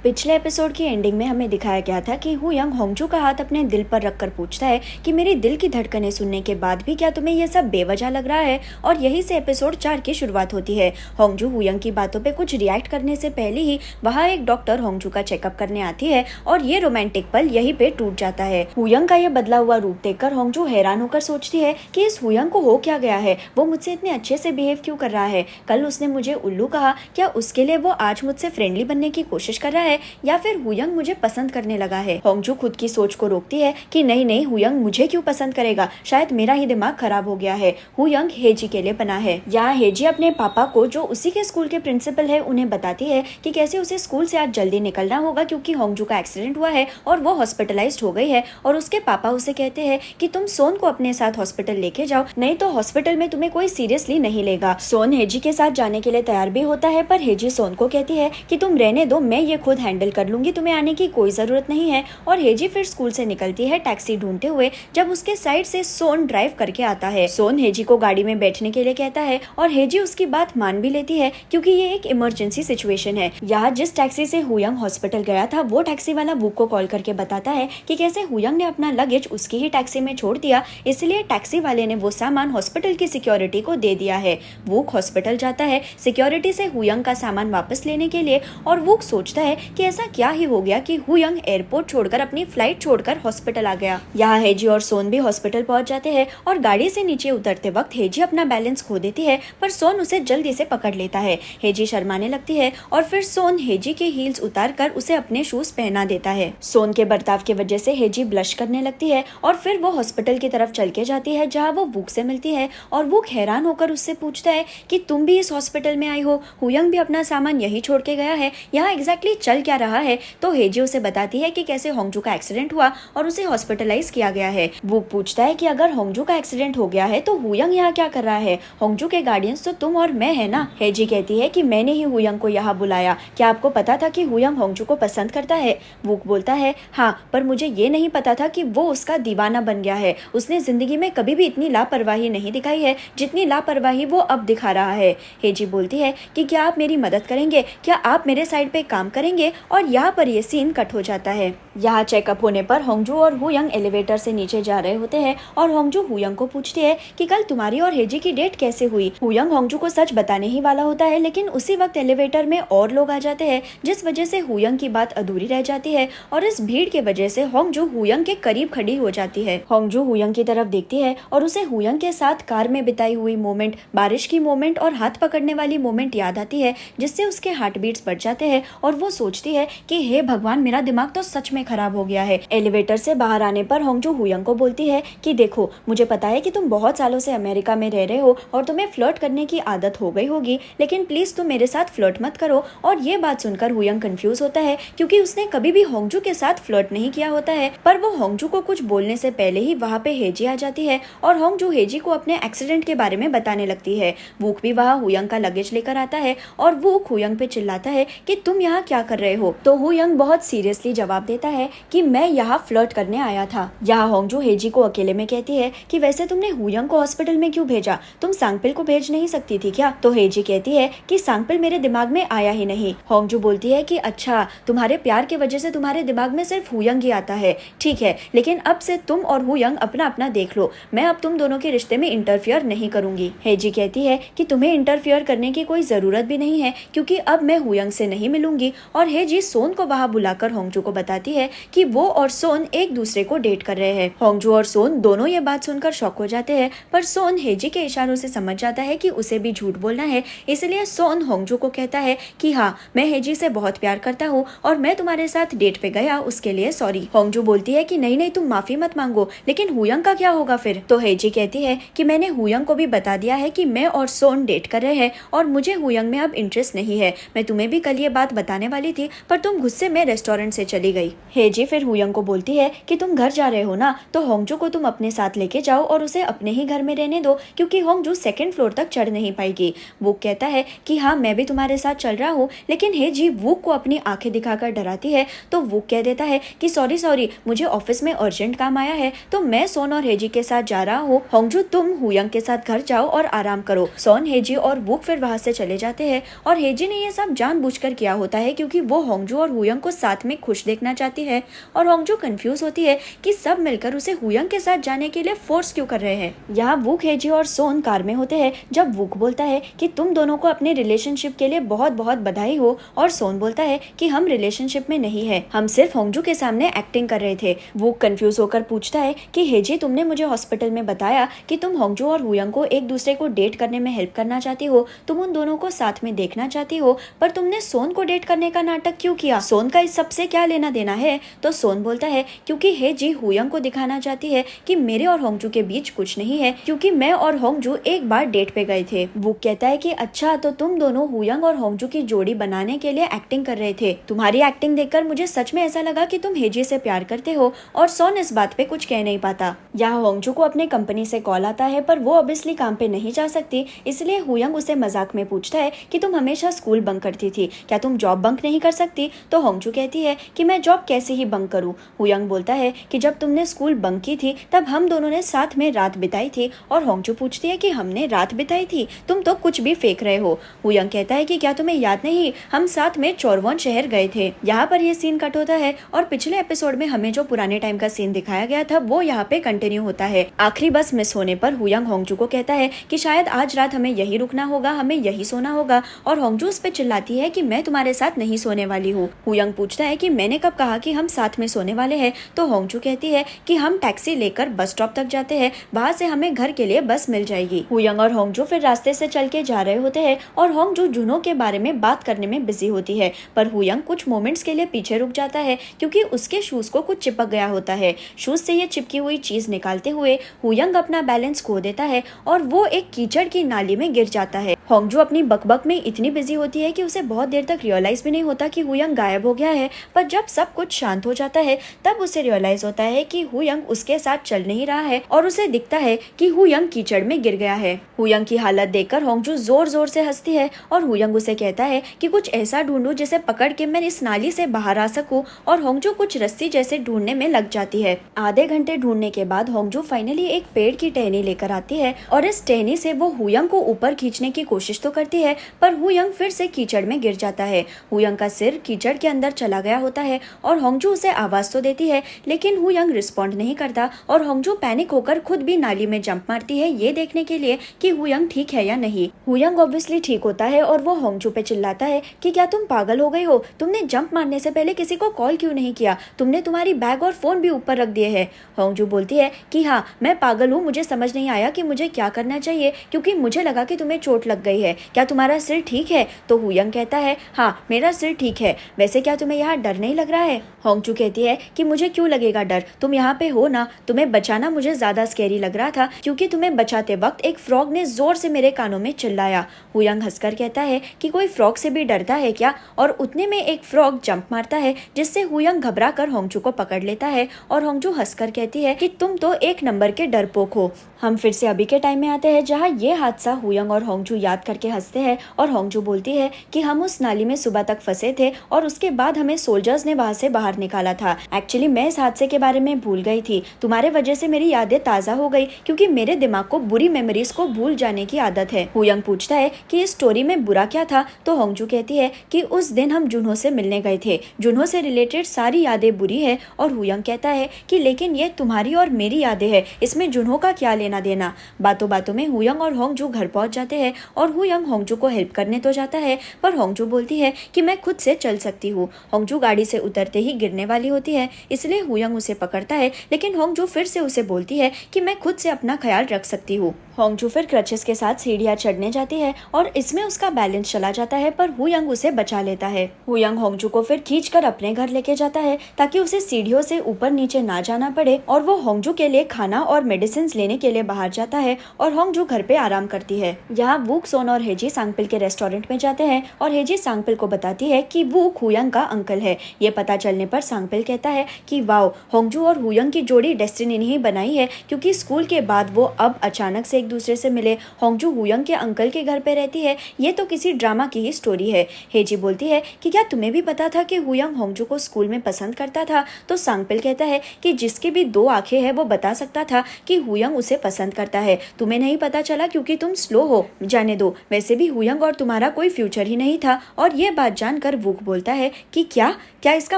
पिछले एपिसोड की एंडिंग में हमें दिखाया गया था कि हु यंग होंगजू का हाथ अपने दिल पर रखकर पूछता है कि मेरी दिल की धड़कनें सुनने के बाद भी क्या तुम्हें यह सब बेवजह लग रहा है। और यहीं से एपिसोड 4 की शुरुआत होती है। होंगजू हु यंग की बातों पे कुछ रिएक्ट करने से पहले ही वहाँ एक डॉक्टर होंगजू का चेकअप करने आती है और ये रोमांटिक पल यहीं पे टूट जाता है। हु यंग का ये बदला हुआ रूप देखकर होंगजू हैरान होकर सोचती है कि इस हु यंग को हो क्या गया है, वो मुझसे इतने अच्छे से बिहेव क्यों कर रहा है। कल उसने मुझे उल्लू कहा, क्या उसके लिए वो आज मुझसे फ्रेंडली बनने की कोशिश कर रहा है या फिर हु यंग मुझे पसंद करने लगा है। होंगजू खुद की सोच को रोकती है कि नहीं नहीं, हु यंग मुझे क्यों पसंद करेगा, शायद मेरा ही दिमाग खराब हो गया है। हु यंग हेजी के लिए बना है। यहाँ हेजी अपने पापा को, जो उसी के स्कूल के प्रिंसिपल है, उन्हें बताती है कि कैसे उसे स्कूल से आज जल्दी निकलना होगा क्योंकि होंगजू का एक्सीडेंट हुआ है और वो हॉस्पिटलाइज्ड हो गई है। और उसके पापा उसे कहते हैं कि तुम सोन को अपने साथ हॉस्पिटल लेके जाओ, नहीं तो हॉस्पिटल में तुम्हें कोई सीरियसली नहीं लेगा। सोन हेजी के साथ जाने के लिए तैयार भी होता है, पर हेजी सोन को कहती है कि तुम रहने दो, मैं ये खुद हैंडल कर लूंगी, तुम्हें आने की कोई जरूरत नहीं है। और हेजी फिर स्कूल से निकलती है टैक्सी ढूंढते हुए, जब उसके साइड से सोन ड्राइव करके आता है। सोन हेजी को गाड़ी में बैठने के लिए कहता है और हेजी उसकी बात मान भी लेती है क्योंकि ये एक इमरजेंसी सिचुएशन है। यहाँ जिस टैक्सी से हु यंग हॉस्पिटल गया था, वो टैक्सी वाला वुक को कॉल करके बताता है कि कैसे हु यंग ने अपना लगेज उसकी ही टैक्सी में छोड़ दिया, इसलिए टैक्सी वाले ने वो सामान हॉस्पिटल की सिक्योरिटी को दे दिया है। वुक हॉस्पिटल जाता है सिक्योरिटी से हु यंग का सामान वापस लेने के लिए, और वुक सोचता है कि ऐसा क्या ही हो गया कि हु यंग एयरपोर्ट छोड़कर, अपनी फ्लाइट छोड़कर हॉस्पिटल आ गया। यहाँ हेजी और सोन भी हॉस्पिटल पहुंच जाते हैं और गाड़ी से नीचे उतरते वक्त हेजी अपना बैलेंस खो देती है, पर सोन उसे जल्दी से पकड़ लेता है। हेजी शर्माने लगती है और फिर सोन हेजी के हील्स उतार कर उसे अपने शूज पहना देता है। सोन के बर्ताव की वजह से हेजी ब्लश करने लगती है और फिर वो हॉस्पिटल की तरफ चल के जाती है, जहाँ वो वुक से मिलती है और वुक हैरान होकर उससे पूछता है कि तुम भी इस हॉस्पिटल में आई हो, हु यंग भी अपना सामान यही छोड़ के गया है, यहाँ एग्जैक्टली चल क्या रहा है। तो हेजी उसे बताती है कि कैसे होंगजू का एक्सीडेंट हुआ और उसे हॉस्पिटलाइज किया गया है। वो पूछता है कि अगर होंगजू का एक्सीडेंट हो गया है तो हु यंग यहाँ क्या कर रहा है, होंगजू के गार्डियंस तो तुम और मैं है ना। हेजी कहती है कि मैंने ही हु यंग को यहाँ बुलाया, क्या आपको पता था कि हु यंग होंगजू को पसंद करता है। वो बोलता है हाँ, पर मुझे ये नहीं पता था कि वो उसका दीवाना बन गया है। उसने जिंदगी में कभी भी इतनी लापरवाही नहीं दिखाई है जितनी लापरवाही वो अब दिखा रहा है। हेजी बोलती है कि क्या आप मेरी मदद करेंगे, क्या आप मेरे साइड पे काम करेंगे। और यहाँ पर ये सीन कट हो जाता है। यहाँ चेकअप होने पर होंगजू और हु यंग एलिवेटर से नीचे जा रहे होते हैं और होंगजू हु यंग को पूछती है कि कल तुम्हारी और हेजी की डेट कैसे हुई। हु यंग होंगजू को सच बताने ही वाला होता है, लेकिन उसी वक्त एलिवेटर में और लोग आ जाते हैं, जिस वजह से हु यंग की बात अधूरी रह जाती है और इस भीड़ की वजह से होंगजू हु यंग के करीब खड़ी हो जाती है। होंगजू हु यंग की तरफ देखती है और उसे हु यंग के साथ कार में बिताई हुई मोमेंट, बारिश की मोमेंट और हाथ पकड़ने वाली मोमेंट याद आती है, जिससे उसके हार्ट बीट्स बढ़ जाते हैं और वो सोचती है कि हे भगवान, मेरा दिमाग तो सच में खराब हो गया है। एलिवेटर से बाहर आने पर होंगजू हु यंग को बोलती है कि देखो, मुझे पता है कि तुम बहुत सालों से अमेरिका में रह रहे हो और तुम्हें फ्लर्ट करने की आदत हो गई होगी, लेकिन प्लीज तुम मेरे साथ फ्लर्ट मत करो। और ये बात सुनकर हु यंग कंफ्यूज होता है क्योंकि उसने कभी भी होंगजू के साथ फ्लर्ट नहीं किया होता है। पर वो होंगजू को कुछ बोलने से पहले ही वहाँ पे हेजी आ जाती है और होंगजू हेजी को अपने एक्सीडेंट के बारे में बताने लगती है। वुक भी वहाँ हु यंग का लगेज लेकर आता है और वुक हु यंग पे चिल्लाता है कि तुम यहाँ क्या कर रहे हो। तो हु यंग बहुत सीरियसली जवाब देता है कि मैं यहाँ फ्लर्ट करने आया था। यहाँ होंगजू हेजी को अकेले में कहती है कि वैसे तुमने हु यंग को हॉस्पिटल में क्यों भेजा, तुम सांगपिल को भेज नहीं सकती थी क्या। तो हेजी कहती है कि सांगपिल मेरे दिमाग में आया ही नहीं। होंगजू बोलती है कि अच्छा, तुम्हारे प्यार की वजह से तुम्हारे दिमाग में सिर्फ हु यंग ही आता है, ठीक है, लेकिन अब से तुम और हु यंग अपना अपना देख लो, मैं अब तुम दोनों के रिश्ते में इंटरफियर नहीं करूंगी। हेजी कहती है कि तुम्हें इंटरफियर करने की कोई जरूरत भी नहीं है क्योंकि अब मैं हु यंग से नहीं मिलूंगी। और हेजी सोन को वहां बुलाकर होंगजू को बताती है कि वो और सोन एक दूसरे को डेट कर रहे हैं। होंगजू और सोन दोनों ये बात सुनकर शॉक हो जाते हैं, पर सोन हेजी के इशारों से समझ जाता है कि उसे भी झूठ बोलना है, इसलिए सोन होंगजू को कहता है कि हाँ, मैं हेजी से बहुत प्यार करता हूँ और मैं तुम्हारे साथ डेट पे गया, उसके लिए सॉरी। होंगजू बोलती है कि नहीं नहीं, तुम माफी मत मांगो, लेकिन हु यंग का क्या होगा फिर। तो हेजी कहती है कि मैंने हु यंग को भी बता दिया है कि मैं और सोन डेट कर रहे हैं और मुझे हु यंग में अब इंटरेस्ट नहीं है। मैं तुम्हें भी कल ये बात बताने वाली थी, पर तुम गुस्से में रेस्टोरेंट से चली गई। हेजी फिर हु यंग को बोलती है कि तुम घर जा रहे हो ना, तो होंगजू को तुम अपने साथ लेके जाओ और उसे अपने ही घर में रहने दो क्योंकि होंगजू सेकंड फ्लोर तक चढ़ नहीं पाएगी। वो कहता है कि हाँ, मैं भी तुम्हारे साथ चल रहा हूँ, लेकिन हेजी वुक को अपनी आंखें दिखाकर डराती है। तो वुक कह देता है कि सॉरी, मुझे ऑफिस में अर्जेंट काम आया है, तो मैं सोन और हेजी के साथ जा रहा हूँ। होंगजू, तुम हु यंग के साथ घर जाओ और आराम करो। सोन, हेजी और वुक फिर वहां से चले जाते हैं और हेजी ने ये सब जानबूझकर किया होता है क्योंकि वो होंगजू और हुयंग को साथ में खुश देखना चाहती है और होंगजू कंफ्यूज होती है कि सब मिलकर उसे हुयंग के साथ जाने के लिए फोर्स क्यों कर रहे हैं। यहाँ वूक, हेजी और सोन कार में होते हैं जब वूक बोलता है कि तुम दोनों को अपने रिलेशनशिप के लिए बहुत बहुत बधाई हो और सोन बोलता है कि हम रिलेशनशिप में नहीं है, हम सिर्फ होंगजू के सामने एक्टिंग कर रहे थे। वूक कंफ्यूज होकर पूछता है कि हेजी, तुमने मुझे हॉस्पिटल में बताया कि तुम होंगजू और हुयंग को एक दूसरे को डेट करने में हेल्प करना चाहती हो, तुम उन दोनों को साथ में देखना चाहती हो, पर तुमने सोन को डेट करने का नाटक क्यों किया? सोन का इस सबसे क्या लेना देना है? तो सोन बोलता है क्योंकि हेजी हुयंग को दिखाना चाहती है कि मेरे और होंगजू के बीच कुछ नहीं है, क्योंकि मैं और होंगजू एक बार डेट पे गए थे। वो कहता है कि अच्छा, तो तुम दोनों हुयंग और होंगजू की जोड़ी बनाने के लिए एक्टिंग कर रहे थे। तुम्हारी एक्टिंग देखकर मुझे सच में ऐसा लगा कि तुम हेजी से प्यार करते हो। और सोन इस बात पे कुछ कह नहीं पाता। यहाँ होंगजू को अपने कंपनी से कॉल आता है, पर वो ऑब्वियसली काम पे नहीं जा सकती, इसलिए हुयंग उसे मजाक में पूछता है कि तुम हमेशा स्कूल बंक करती थी, क्या तुम जॉब बंक नहीं कर सकती? तो होंगजू कहती है कि मैं जॉब कैसे ही बंक करूँ। हुयंग बोलता है कि जब तुमने स्कूल बंक की थी तब हम दोनों ने साथ में रात बिताई थी। और होंगजू पूछती है कि हमने रात बिताई थी? तुम तो कुछ भी फेंक रहे हो। हुयंग कहता है कि क्या तुम्हें याद नहीं, हम साथ में चोरवॉन शहर गए थे। यहाँ पर यह सीन कट होता है और पिछले एपिसोड में हमें जो पुराने टाइम का सीन दिखाया गया था वो यहाँ पे कंटिन्यू होता है। आखिरी बस मिस होने पर हुयंग होंगजू को कहता है कि शायद आज रात हमें यही रुकना होगा, हमें यही सोना होगा। और होंगजू उस पे चिल्लाती है कि मैं तुम्हारे साथ नहीं सोने वाली हूँ। हुयंग पूछता है कि मैंने कब कहा कि हम साथ में सोने वाले हैं? तो होंगजू कहती है कि हम टैक्सी लेकर बस स्टॉप तक जाते हैं, वहाँ से हमें घर के लिए बस मिल जाएगी। हुयंग और होंगजू फिर रास्ते से चल के जा रहे होते हैं और होंगजू जुनो के बारे में बात करने में बिजी होती है, पर हुयंग कुछ मोमेंट्स के लिए पीछे रुक जाता है क्योंकि उसके शूज को कुछ चिपक गया होता है। शूज से ये चिपकी हुई चीज निकालते हुए हुयंग अपना बैलेंस खो देता है और वो एक कीचड़ की नाली में गिर जाता है। होंगजू अपनी बकबक में इतनी बिजी होती है कि उसे बहुत देर तक रियलाइज भी नहीं होता कि हुयंग गायब हो गया है, पर जब सब कुछ शांत हो जाता है तब उसे रियलाइज होता है कि हुयंग उसके साथ चल नहीं रहा है और उसे दिखता है कि हुयंग कीचड़ में गिर गया है। हुयंग की हालत देखकर होंगजू जोर जोर से हंसती है और हुयंग उसे कहता है कि कुछ ऐसा ढूंढूं जिसे पकड़ के मैं इस नाली से बाहर आ सकूं, और होंगजू कुछ रस्सी जैसे ढूंढने में लग जाती है। आधे घंटे ढूंढने के बाद होंगजू फाइनली एक पेड़ की टहनी लेकर आती है और इस टहनी से वो हुयंग को ऊपर खींचने की कोशिश तो करती है, पर हुयंग फिर से कीचड़ में गिर जाता है। हुयंग का सिर कीचड़ के अंदर चला गया होता है और होंगजू उसे आवाज तो देती है, लेकिन हुयंग रिस्पॉन्ड नहीं करता और होंगजू पैनिक होकर खुद भी नाली में जंप मारती है ये देखने के लिए कि हुयंग ठीक है या नहीं। हुयंग ऑब्वियसली ठीक होता है और वो होंगजू पे चिल्लाता है कि क्या तुम पागल हो गई हो? तुमने जंप मारने से पहले किसी को कॉल क्यों नहीं किया? तुमने तुम्हारी बैग और फोन भी ऊपर रख दिए हैं। होंगजू बोलती है कि हाँ, मैं पागल हूँ, मुझे समझ नहीं आया कि मुझे क्या करना चाहिए, क्योंकि मुझे लगा कि तुम्हें चोट लग गई है। क्या तुम्हारा सिर ठीक है? तो हुयंग कहता है हाँ, मेरा सिर ठीक है। वैसे क्या तुम्हें यहाँ डर नहीं लग रहा है? होंगजू कहती है कि मुझे क्यों लगेगा डर, तुम यहाँ पे हो ना। तुम्हें बचाना मुझे ज्यादा स्कैरी लग रहा था क्योंकि तुम्हें बचाते वक्त एक फ्रॉग ने जोर से मेरे कानों में चिल्लाया। हुयंग हंसकर कहता है कि कोई फ्रॉग से भी डरता है क्या? और उतने में एक फ्रॉग जंप मारता है जिससे हुयंग घबरा कर होंगजू को पकड़ लेता है और होंगजू हंसकर कहती है कि तुम तो एक नंबर के डरपोक हो। हम फिर से अभी के टाइम में आते हैं जहाँ ये हादसा हुयंग और होंगजू याद करके हंसते हैं और होंगजू बोलती है कि हम उस नाली में सुबह तक फंसे थे और उसके बाद हमें सोल्जर्स ने वहाँ से बाहर निकाला था। एक्चुअली मैं इस हादसे के बारे में भूल गई थी, तुम्हारे वजह से मेरी यादें ताज़ा हो गई क्योंकि मेरे दिमाग को बुरी मेमोरीज को भूल जाने की आदत है। हुयंग पूछता है कि इस स्टोरी में बुरा क्या था? तो होंगजू कहती है कि उस दिन हम जुन्हो से मिलने गए थे, जुन्हो से रिलेटेड सारी यादें बुरी है। और हुयंग कहता है कि लेकिन ये तुम्हारी और मेरी यादें हैं, इसमें जुन्हो का क्या लेना देना? बातों बातों में हुयंग और होंगजू घर पहुंच जाते हैं और हुयंग होंगजू को हेल्प करने तो जाता है, पर होंगजू बोलती है कि मैं खुद से चल सकती हूँ। होंगजू गाड़ी से उतरते ही गिरने वाली होती है, इसलिए हुयंग उसे पकड़ता है, लेकिन होंगजू फिर से उसे बोलती है कि मैं खुद से अपना ख्याल रख सकती हूँ। होंगजू फिर क्रचेस के साथ सीढ़ियाँ चढ़ने जाती है और इसमें उसका बैलेंस चला जाता है, पर हुयंग उसे बचा लेता है। हुयंग होंगजू को फिर खींचकर अपने घर लेके जाता है ताकि उसे सीढ़ियों से ऊपर नीचे ना जाना पड़े, और वो होंगजू के लिए खाना और मेडिसिन लेने के लिए बाहर जाता है और होंगजू घर पे आराम करती है। यहाँ वूक, सोन और हेजी सांगपिल के रेस्टोरेंट में जाते हैं और हेजी सांगपिल को बताती है कि वूक हुयंग का अंकल है। ये पता चलने पर सांगपिल कहता है कि वाओ, होंगजू और हुयंग की जोड़ी डेस्टिनी ने ही बनाई है, क्योंकि स्कूल के बाद वो अब अचानक से एक दूसरे से मिले। होंगजू हुयंग के अंकल के घर पे रहती है, ये तो किसी ड्रामा की ही स्टोरी है। हेजी बोलती है कि क्या तुम्हें भी पता था कि हुयंग होंगजू को स्कूल में पसंद करता था? तो सांगपिल कहता है कि जिसकी भी दो आंखें हैं वो बता सकता था कि हुयंग उसे पसंद करता है, तुम्हें नहीं पता चला क्योंकि तुम स्लो हो। जाने दो, वैसे भी हुयंग और तुम्हारा कोई फ्यूचर ही नहीं था। और ये बात जानकर वूक बोलता है कि क्या क्या इसका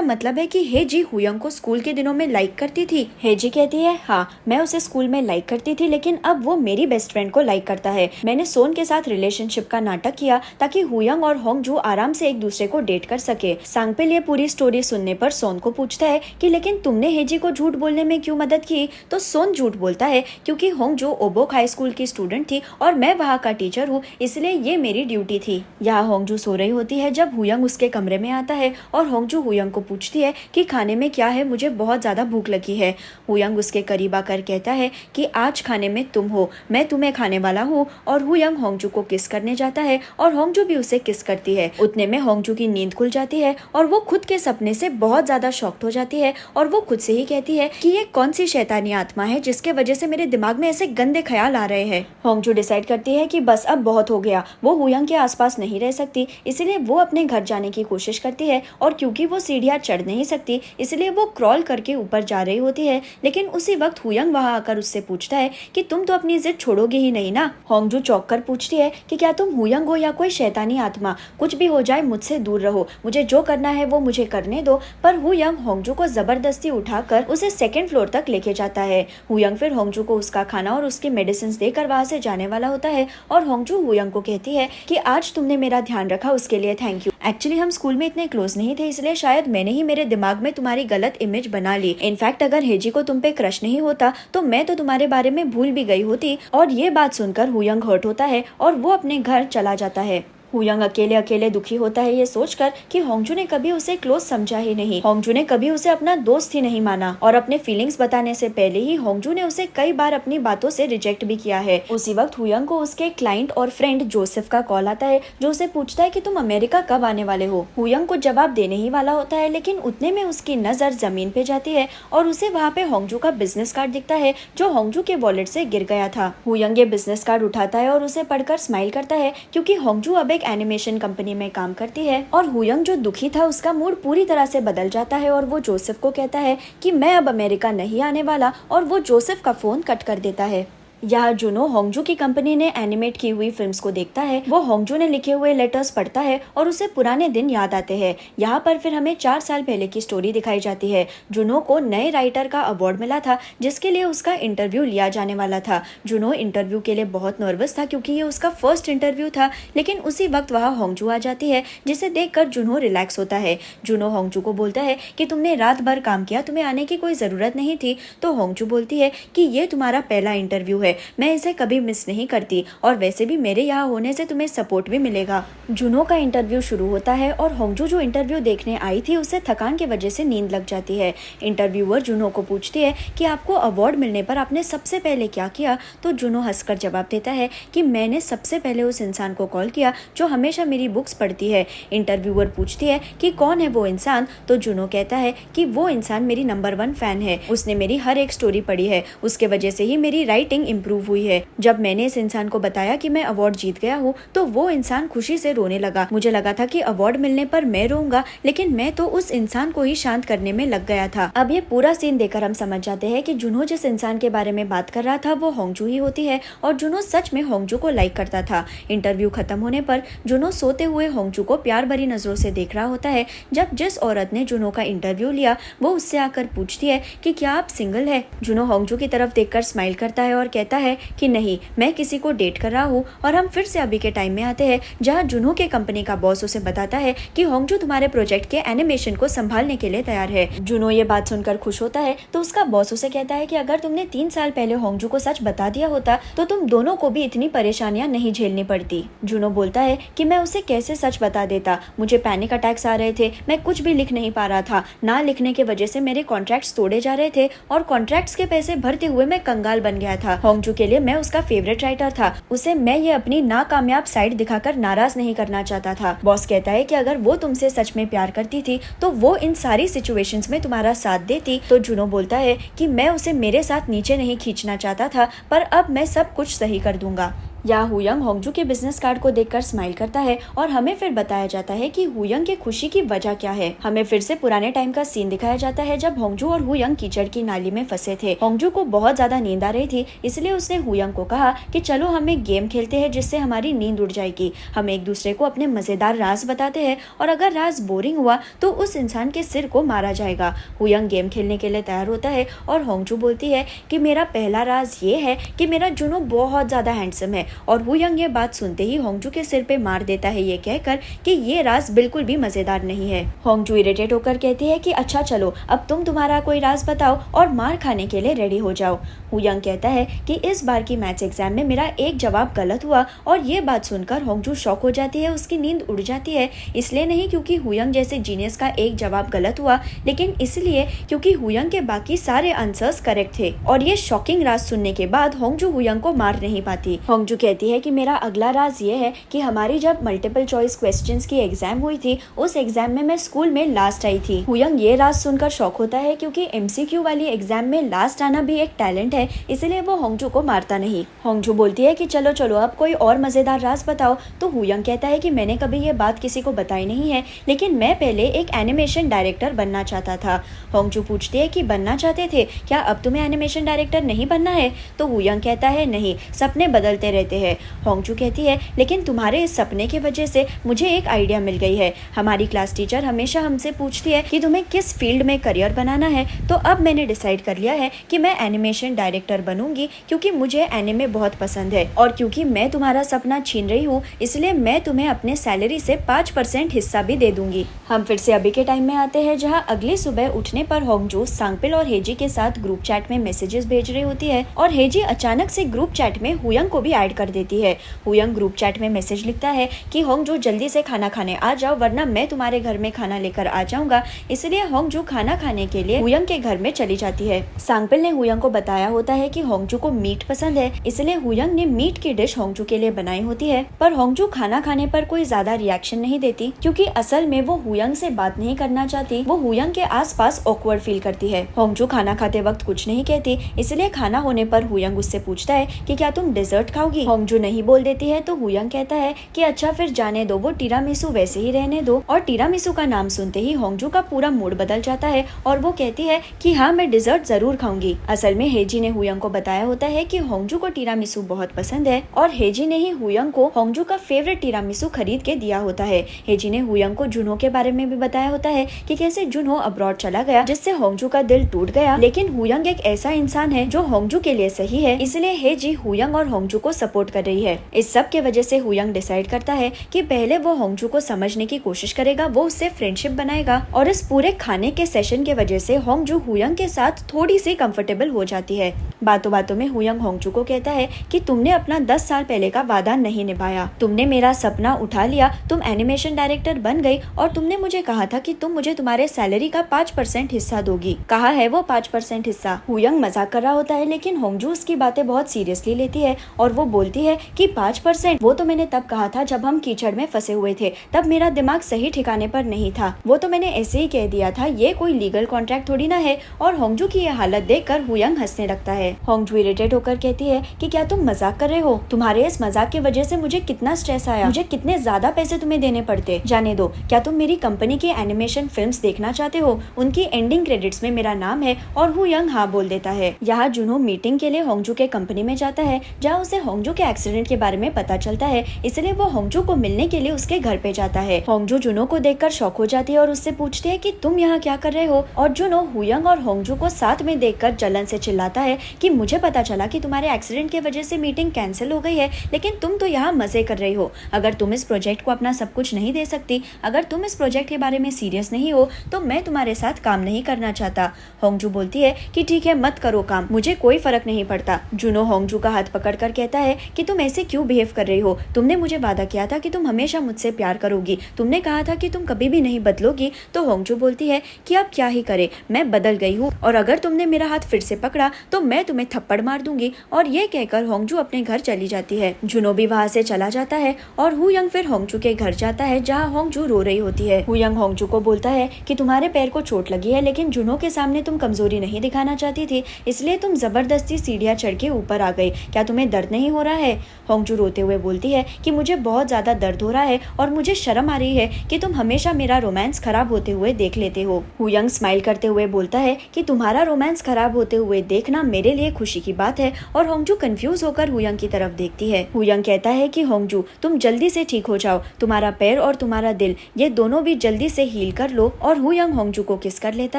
मतलब है कि हेजी हुयंग को स्कूल के दिनों में लाइक करती थी? हेजी कहती है, हाँ, मैं उसे स्कूल में लाइक करती थी, लेकिन अब वो मेरी बेस्ट फ्रेंड को लाइक करता है। मैंने सोन के साथ रिलेशनशिप का नाटक किया ताकि हुयंग और होंगजू आराम से एक दूसरे को डेट कर सके। सांगपिल ये पूरी स्टोरी सुनने पर सोन को पूछता है कि लेकिन तुमने हेजी को झूठ बोलने में क्यों मदद की? तो सोन झूठ बोलता है क्योंकि होंगजू ओबोक हाई स्कूल की स्टूडेंट थी और मैं वहाँ का टीचर हूँ, इसलिए ये मेरी ड्यूटी थी। यहाँ होंगजू सो रही होती है जब हुयंग उसके कमरे में आता है और होंगजू हुयंग को पूछती है कि खाने में क्या है, मुझे बहुत ज्यादा भूख लगी है। हुयंग उसके करीब आकर कहता है कि आज खाने में तुम हो, मैं तुम्हें खाने वाला हूँ। और हुयंग होंगजू को किस करने जाता है और होंगजू भी उसे किस करती है। उतने में होंगजू की नींद खुल जाती है और वो खुद के सपने से बहुत ज्यादा शॉक्ड हो जाती है और वो खुद से ही कहती है कि ये कौन सी शैतानी आत्मा है जिसके वजह से मेरे दिमाग में ऐसे गंदे ख्याल आ रहे हैं। होंगजू डिसाइड करती है कि बस अब बहुत हो गया, वो हुयंग के आसपास नहीं रह सकती, इसलिए वो अपने घर जाने की कोशिश करती है। और क्योंकि वो सीढ़ियाँ चढ़ नहीं सकती, इसलिए वो क्रॉल करके ऊपर जा रही होती है। लेकिन उसी वक्त हुयंग वहाँ आकर उससे पूछता है कि तुम तो अपनी जिद छोड़ोगे ही नहीं ना? होंगजू चौंक कर पूछती है कि क्या तुम हुयंग हो या कोई शैतानी आत्मा? कुछ भी हो जाए मुझसे दूर रहो, मुझे जो करना है वो मुझे करने दो। पर हुयंग होंगजू को जबरदस्ती उठाकर उसे सेकंड फ्लोर तक लेके जाता है। हुयंग फिर होंगजू को उसका खाना और उसकी मेडिसिन देकर वहाँ से जाने वाला होता है और होंगजू हुयंग को कहती है कि आज तुमने मेरा ध्यान रखा, उसके लिए थैंक यू। एक्चुअली हम स्कूल में इतने क्लोज नहीं थे, इसलिए शायद मैंने ही मेरे दिमाग में तुम्हारी गलत इमेज बना ली। इनफैक्ट अगर हेजी को तुम पे क्रश नहीं होता तो मैं तो तुम्हारे बारे में भूल भी गई होती। और ये बात सुनकर हुयंग हर्ट होता है और वो अपने घर चला जाता है। हुयंग अकेले अकेले दुखी होता है ये सोचकर कि होंगजू ने कभी उसे क्लोज समझा ही नहीं, होंगजू ने कभी उसे अपना दोस्त ही नहीं माना और अपने फीलिंग्स बताने से पहले ही होंगजू ने उसे कई बार अपनी बातों से रिजेक्ट भी किया है। उसी वक्त हुयंग को उसके क्लाइंट और फ्रेंड जोसेफ का कॉल आता है जो उसे पूछता है कि तुम अमेरिका कब आने वाले हो। हुयंग को जवाब देने ही वाला होता है, लेकिन उतने में उसकी नजर जमीन पे जाती है और उसे वहाँ पे होंगजू का बिजनेस कार्ड दिखता है जो होंगजू के वॉलेट से गिर गया था। हुयंग ये बिजनेस कार्ड उठाता है और उसे पढ़कर स्माइल करता है क्योंकि होंगजू अब एनिमेशन कंपनी में काम करती है। और हुयंग जो दुखी था उसका मूड पूरी तरह से बदल जाता है और वो जोसेफ को कहता है कि मैं अब अमेरिका नहीं आने वाला और वो जोसेफ का फोन कट कर देता है। यहाँ जुनो होंगजू की कंपनी ने एनिमेट की हुई फिल्म्स को देखता है। वो होंगजू ने लिखे हुए लेटर्स पढ़ता है और उसे पुराने दिन याद आते हैं। यहाँ पर फिर हमें 4 साल पहले की स्टोरी दिखाई जाती है। जुनो को नए राइटर का अवार्ड मिला था जिसके लिए उसका इंटरव्यू लिया जाने वाला था। जुनो इंटरव्यू के लिए बहुत नर्वस था क्योंकि ये उसका फर्स्ट इंटरव्यू था, लेकिन उसी वक्त वहाँ होंगजू आ जाती है जिसे देखकर जुनो रिलैक्स होता है। जुनो होंगजू को बोलता है कि तुमने रात भर काम किया, तुम्हें आने की कोई जरूरत नहीं थी। तो होंगजू बोलती है कि ये तुम्हारा पहला इंटरव्यू है, मैं इसे कभी मिस नहीं करती और वैसे भी मेरे यहाँ होने से तुम्हें सपोर्ट भी मिलेगा। जुनो का इंटरव्यू शुरू होता है और होंगजू जो इंटरव्यू देखने आई थी उसे थकान की वजह से नींद लग जाती है। इंटरव्यूअर जुनो को पूछती है कि आपको अवार्ड मिलने पर आपने सबसे पहले क्या किया? तो जुनो हंसकर जवाब देता है कि मैंने सबसे पहले उस इंसान को कॉल किया जो हमेशा मेरी बुक्स पढ़ती है। इंटरव्यूअर पूछती है कि कौन है वो इंसान? तो जुनो कहता है कि वो इंसान मेरी नंबर 1 फैन है, उसने मेरी हर एक स्टोरी पढ़ी है, उसके वजह से ही मेरी राइटिंग इम्प्रूव हुई है। जब मैंने इस इंसान को बताया कि मैं अवार्ड जीत गया हूँ तो वो इंसान खुशी से रोने लगा। मुझे लगा था कि अवार्ड मिलने पर मैं रोऊंगा, लेकिन मैं तो उस इंसान को ही शांत करने में लग गया था। अब ये पूरा सीन देखकर हम समझ जाते हैं कि जुनो जिस इंसान के बारे में बात कर रहा था वो होंगजू ही होती है और जुनो सच में होंगजू को लाइक करता था। इंटरव्यू खत्म होने पर जुनो सोते हुए होंगजू को प्यार भरी नजरों से देख रहा होता है। जब जिस औरत ने जुनो का इंटरव्यू लिया वो उससे आकर पूछती है कि क्या आप सिंगल है? जुनो होंगजू की तरफ देखकर स्माइल करता है और कहता है कि नहीं, मैं किसी को डेट कर रहा हूँ। और हम फिर से अभी के टाइम में आते हैं जहाँ जुनो के कंपनी का बॉस उसे बताता है कि होंगजू तुम्हारे प्रोजेक्ट के एनिमेशन को संभालने के लिए तैयार है। जुनो ये बात सुनकर खुश होता है तो उसका बॉस उसे कहता है कि अगर तुमने 3 साल पहले होंगजू को सच बता दिया होता तो तुम दोनों को भी इतनी परेशानियां नहीं झेलनी पड़ती। जुनो बोलता है कि मैं उसे कैसे सच बता देता, मुझे पैनिक अटैक्स आ रहे थे, मैं कुछ भी लिख नहीं पा रहा था, ना लिखने की वजह से मेरे कॉन्ट्रैक्ट्स तोड़े जा रहे थे और कॉन्ट्रैक्ट्स के पैसे भरते हुए मैं कंगाल बन गया था। होंगजू के लिए मैं उसका फेवरेट राइटर था, उसे मैं ये अपनी नाकामयाब साइड दिखाकर नाराज नहीं करना चाहता था। बॉस कहता है कि अगर वो तुमसे सच में प्यार करती थी तो वो इन सारी सिचुएशंस में तुम्हारा साथ देती। तो जुनो बोलता है कि मैं उसे मेरे साथ नीचे नहीं खींचना चाहता था, पर अब मैं सब कुछ सही कर दूंगा। यहाँ हुयंग होंगजू के बिजनेस कार्ड को देखकर स्माइल करता है और हमें फिर बताया जाता है कि हुयंग के खुशी की वजह क्या है। हमें फिर से पुराने टाइम का सीन दिखाया जाता है जब होंगजू और हुयंग कीचड़ की नाली में फंसे थे। होंगजू को बहुत ज्यादा नींद आ रही थी, इसलिए उसने हुयंग को कहा कि चलो हम एक गेम खेलते हैं जिससे हमारी नींद उड़ जाएगी। हम एक दूसरे को अपने मजेदार राज बताते हैं और अगर राज बोरिंग हुआ तो उस इंसान के सिर को मारा जाएगा। हुयंग गेम खेलने के लिए तैयार होता है और होंगजू बोलती है कि मेरा पहला राज ये है कि मेरा जुनो बहुत ज्यादा हैंडसम है, और हुयंग ये बात सुनते ही होंगजू के सिर पे मार देता है ये कहकर कि ये राज बिल्कुल भी मजेदार नहीं है। होंगजू इरिटेट होकर कहती है कि अच्छा चलो अब तुम तुम्हारा कोई राज बताओ और मार खाने के लिए रेडी हो जाओ। हुयंग कहता है कि इस बार की मैथ्स एग्जाम में मेरा एक जवाब गलत हुआ, और ये बात सुनकर होंगजू शॉक हो जाती है, उसकी नींद उड़ जाती है। इसलिए नहीं क्योंकि हुयंग जैसे जीनियस का एक जवाब गलत हुआ, लेकिन इसलिए क्योंकि हुयंग के बाकी सारे आंसर्स करेक्ट थे। और ये शॉकिंग राज सुनने के बाद होंगजू हुयंग को मार नहीं पाती। होंगजू कहती है कि मेरा अगला राज ये है कि हमारी जब मल्टीपल चॉइस क्वेश्चंस की एग्जाम हुई थी उस एग्जाम में मैं स्कूल में लास्ट आई थी। हुयंग ये राज सुनकर शॉक होता है क्योंकि एमसीक्यू वाली एग्जाम में लास्ट आना भी एक टैलेंट है, इसलिए वो होंगजू को मारता नहीं। होंगजू बोलती है कि चलो चलो अब कोई और मजेदार राज बताओ। तो हुयंग कहता है कि मैंने कभी ये बात किसी को बताई नहीं है, लेकिन मैं पहले एक एनिमेशन डायरेक्टर बनना चाहता था। होंगजू पूछती है कि बनना चाहते थे, क्या अब तुम्हें एनिमेशन डायरेक्टर नहीं बनना है? तो हुयंग कहता है नहीं, सपने बदलते रहते हैं। होंगजू कहती है लेकिन तुम्हारे इस सपने की वजह से मुझे एक आइडिया मिल गई है। हमारी क्लास टीचर हमेशा हमसे पूछती है कि तुम्हें किस फील्ड में करियर बनाना है, तो अब मैंने डिसाइड कर लिया है कि मैं एनिमेशन डायरेक्टर बनूंगी, क्योंकि मुझे एनिमे बहुत पसंद है और क्योंकि मैं तुम्हारा सपना छीन रही हूँ इसलिए मैं तुम्हें अपने सैलरी से 5% हिस्सा भी दे दूंगी। हम फिर से अभी के टाइम में आते हैं जहाँ अगली सुबह उठने पर होंगजू सांगपिल और हेजी के साथ ग्रुप चैट में मैसेजेस भेज रही होती है और हेजी अचानक से ग्रुप चैट में हुयंग को भी ऐड कर देती है। हुयंग ग्रुप चैट में मैसेज लिखता है कि होंगजू जल्दी से खाना खाने आ जाओ वरना मैं तुम्हारे घर में खाना लेकर आ जाऊंगा। इसलिए होंगजू खाना खाने के लिए हुयंग के घर में चली जाती है। सांगपिल ने हुयंग को बताया होता है कि होंगजू को मीट पसंद है, इसलिए हुयंग ने मीट की डिश होंगजू के लिए बनाई होती है। पर होंगजू खाना खाने पर कोई ज्यादा रिएक्शन नहीं देती, क्योंकि असल में वो हुयंग से बात नहीं करना चाहती। वो हुयंग के आसपास ऑकवर्ड फील करती है। होंगजू खाना खाते वक्त कुछ नहीं कहती, इसलिए खाना होने पर हुयंग उससे पूछता है कि क्या तुम डेजर्ट खाओगी? होंगजू नहीं बोल देती है तो हुयंग कहता है कि अच्छा फिर जाने दो, वो टीरामिसू वैसे ही रहने दो। और टीरामिसू का नाम सुनते ही होंगजू का पूरा मूड बदल जाता है और वो कहती है कि हाँ मैं डिजर्ट जरूर खाऊंगी। असल में हेजी ने हुयंग को बताया होता है कि होंगजू को टीरामिसू बहुत पसंद है और हेजी ने ही हुयंग को होंगजू का फेवरेट टीरामिसू खरीद के दिया होता है। हेजी ने हुयंग को जुन्हो के बारे में भी बताया होता है कि कैसे जुन्हो अब्रॉड चला गया जिससे होंगजू का दिल टूट गया, लेकिन हुयंग एक ऐसा इंसान है जो होंगजू के लिए सही है, इसलिए हेजी हुयंग और होंगजू को सपोर्ट कर रही है। इस सब के वजह से हुयंग डिसाइड करता है कि पहले वो होंगजू को समझने की कोशिश करेगा, वो उससे फ्रेंडशिप बनाएगा। और इस पूरे खाने के सेशन के वजह से होंगजू हुयंग के साथ थोड़ी सी कंफर्टेबल हो जाती है। बातों बातों में हुयंग होंगजू को कहता है कि तुमने अपना 10 साल पहले का वादा नहीं निभाया, तुमने मेरा सपना उठा लिया, तुम एनिमेशन डायरेक्टर बन गई और तुमने मुझे कहा था कि तुम मुझे तुम्हारे सैलरी का 5% हिस्सा दोगी। कहा है वो 5% हिस्सा? हुयंग मजाक कर रहा होता है, लेकिन होंगजू उसकी बातें बहुत सीरियसली लेती है और वो बोलती है कि 5% वो तो मैंने तब कहा था जब हम कीचड़ में फंसे हुए थे, तब मेरा दिमाग सही ठिकाने पर नहीं था, वो तो मैंने ऐसे ही कह दिया था, ये कोई लीगल कॉन्ट्रैक्ट थोड़ी ना है। और होंगजू की ये हालत देखकर हुयंग हंसने लगता है। होंगजू इरिटेट होकर कहती है कि क्या तुम मजाक कर रहे हो? तुम्हारे इस मजाक की वजह से मुझे कितना स्ट्रेस आया, मुझे कितने ज्यादा पैसे तुम्हें देने पड़ते। जाने दो, क्या तुम मेरी कंपनी की एनिमेशन फिल्म्स देखना चाहते हो? उनकी एंडिंग क्रेडिट्स में मेरा नाम है। और हुयंग हाँ बोल देता है। यहाँ जुन्हो मीटिंग के लिए होंगजू के कंपनी में जाता है, जहाँ उसे होंगजू के एक्सीडेंट के बारे में पता चलता है, इसलिए वो होंगजू को मिलने के लिए उसके घर पे जाता है। होंगजू जुन्हो को देखकर शॉक हो जाती है और उससे पूछती है कि तुम यहाँ क्या कर रहे हो? और जुन्हो हुयंग और होंगजू को साथ में देखकर जलन से चिल्लाता है कि मुझे पता चला कि तुम्हारे एक्सीडेंट की वजह से मीटिंग कैंसिल हो गई है, लेकिन तुम तो यहाँ मजे कर रही हो। अगर तुम इस प्रोजेक्ट को अपना सब कुछ नहीं दे सकती, अगर तुम इस प्रोजेक्ट के बारे में सीरियस नहीं हो, तो मैं तुम्हारे साथ काम नहीं करना चाहता। होंगजू बोलती है कि ठीक है मत करो काम, मुझे कोई फर्क नहीं पड़ता। जुन्हो होंगजू का हाथ पकड़कर कहता है कि तुम ऐसे क्यों बिहेव कर रही हो? तुमने मुझे वादा किया था कि तुम हमेशा मुझसे प्यार करोगी, तुमने कहा था कि तुम कभी भी नहीं बदलोगी। तो होंगजू बोलती है कि अब क्या ही करे, मैं बदल गई हूँ और अगर तुमने मेरा हाथ फिर से पकड़ा तो मैं तुम्हें थप्पड़ मार दूंगी। और ये कहकर होंगजू अपने घर चली जाती है। जुन्हो भी वहाँ से चला जाता है और हुयंग फिर होंगजू के घर जाता है, जहाँ होंगजू रो रही होती है। हुयंग होंगजू को बोलता है कि तुम्हारे पैर को चोट लगी है, लेकिन जुन्हो के सामने तुम कमजोरी नहीं दिखाना चाहती थी, इसलिए तुम जबरदस्ती सीढ़ियाँ चढ़ के ऊपर आ गई। क्या तुम्हें दर्द नहीं हो रहा रहा है। होंगजू रोते हुए बोलती है कि मुझे बहुत ज्यादा दर्द हो रहा है और मुझे शर्म आ रही है कि तुम हमेशा मेरा रोमांस खराब होते हुए देख लेते हो। हुयंग स्माइल करते हुए बोलता है कि तुम्हारा रोमांस खराब होते हुए देखना मेरे लिए खुशी की बात है, और होंगजू कंफ्यूज होकर हुयंग की तरफ देखती है। हुयंग कहता है कि होंगजू तुम जल्दी से ठीक हो जाओ, तुम्हारा पैर और तुम्हारा दिल ये दोनों भी जल्दी से हील कर लो, और हुयंग होंगजू को किस कर लेता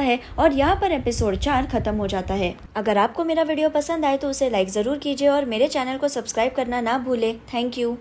है और यहाँ पर एपिसोड 4 खत्म हो जाता है। अगर आपको मेरा वीडियो पसंद आए तो उसे लाइक जरूर कीजिए और मेरे चैनल को सब्सक्राइब करना ना भूले। Thank you.